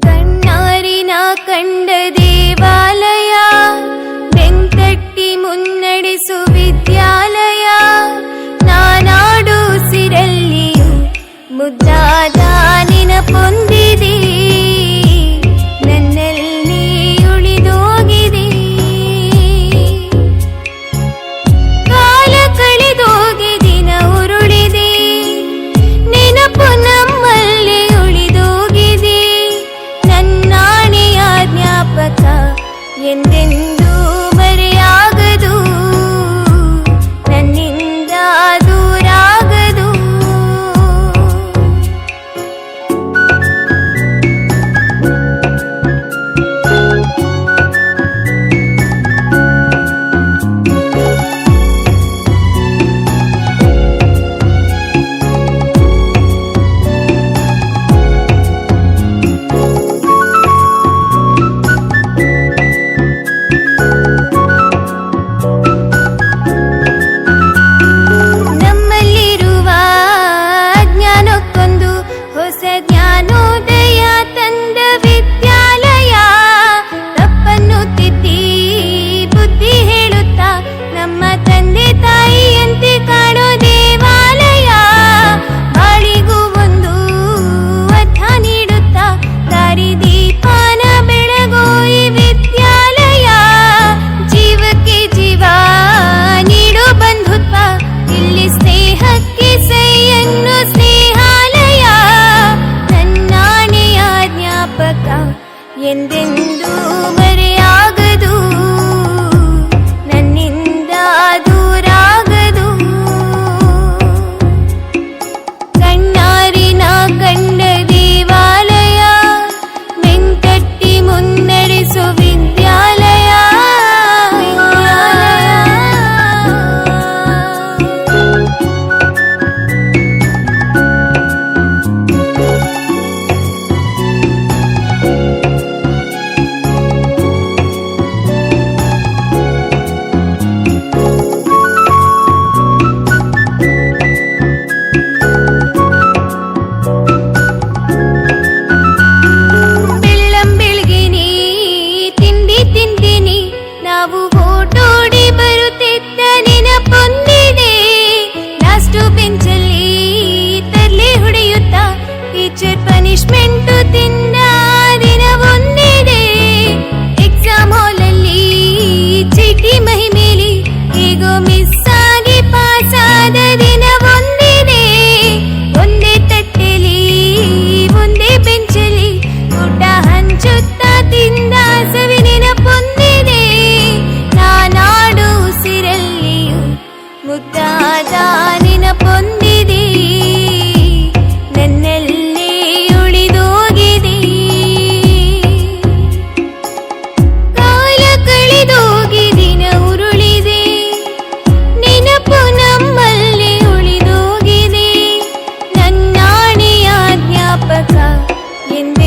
ಕಣ್ಣಾರಿನ ಕಂಡ ದೇವಾಲಯ, ಬೆಂತಟ್ಟಿ ಮುನ್ನಡೆಸು ವಿದ್ಯಾಲಯ. ನಾನಾಡು ಸಿರಲ್ಲಿಯೂ ಮುದ್ದಾದ ನೆನಪೊಂದಿದೆ, ನನ್ನಲ್ಲಿ ಉಳಿದೋಗಿದೆ. ಕಾಲ ಕಳೆದೋಗಿ ದಿನ ಉರುಳಿದೆ, ನೆನಪು ನಮ್ಮಲ್ಲಿ ಉಳಿದೋಗಿದೆ. ನನ್ನಾಣೆಯ ಜ್ಞಾಪಕ ಎಂದೆಂದೂ ಮರೆಯಾಗದು, ನನ್ನಿಂದ ದೂರಾಗದು. ನಮ್ಮಲ್ಲಿರುವ ಜ್ಞಾನಕ್ಕೊಂದು ಹೊಸ ಜ್ಞಾನೋದಯ ತಂದ ವಿದ್ಯಾಲಯ. ತಪ್ಪನ್ನು ತಿದ್ದಿ ಬುದ್ಧಿ ಹೇಳುತ್ತಾ ನಮ್ಮ ತಂದೆ ತಾಯಿಯಂತೆ ಕಾಣೋ ದೇವಾಲಯ. ಬಾಳಿಗೂ ಒಂದು ಅರ್ಥ ನೀಡುತ್ತಾ ದಾರಿ ದೀಪಾನ ಬೆಳಗೋ ಈ ವಿದ್ಯಾಲಯ. ಜೀವಕ್ಕೆ ಜೀವ ನೀಡೋ ಬಂಧುತ್ವ, ಇಲ್ಲಿ ಸ್ನೇಹಕ್ಕೆ ಸೈಯನ್ನು ಸ್ನೇಹಾಲಯ. ನನ್ನಾಣೆಯ ಜ್ಞಾಪಕ ಎಂದೆಂದೂ ಮರೆಯಾಗದು, ನನ್ನಿಂದ ದೂರಾಗದು. ಕಣ್ಣಾರಿನ ಕಂಡ ದೇವಾಲಯ, ಬೆಂತಟ್ಟಿ ಮುನ್ನಡೆಸು ವಿದ್ಯಾಲಯ. ಬೆಳ್ಳಂಬೆಳಗಿನಿ ತಿಂಡಿ ತಿಂದಿನಿ, ನಾವು ಓಟೋಡಿ ಬರುತ್ತಿದ್ದ ನೆನಪೊಂದಿದೆ. ಲಾಸ್ಟು ಬೆಂಚಲ್ಲಿ ತರ್ಲೆ ಹೊಡೆಯುತ್ತಾ ಟೀಚರ್ ಪನಿಷ್ಮೆಂಟು ತಿಂದ ದಿನ ಒಂದಿದೆ. ಎಕ್ಸಾಮ್ ಹಾಲಲ್ಲಿ ಚೀಟಿ ಮಹಿಮೇಲಿ ಹೇಗೋ ಮಿಸ್ ಆಗಿ ಪಾಸಾದ ದಿನ ಒಂದಿದೆ. ಒಂದೇ ತಟ್ಟೆಲಿ ಒಂದೇ ಬೆಂಚಲ್ಲಿ ಊಟ ಹಂಚುತ್ತಾ ತಿಂದ ಸವಿ ನೆನಪೊಂದಿದೆ. ನಾನಾಡು ಉಸಿರಲ್ಲಿಯೂ ಮುದ್ದಾದ ನೆನಪೊಂದಿದೆ, ನನ್ನಲ್ಲಿ ಉಳಿದೋಗಿದೆ. ಕಾಲ ಕಳೆದೋಗಿ ದಿನ ಉರುಳಿದೆ, ನೆನಪು ನಮ್ಮಲ್ಲಿ ಉಳಿದೋಗಿದೆ. ನನ್ನಾಣೆಯ ಜ್ಞಾಪಕ ಎಂದೆ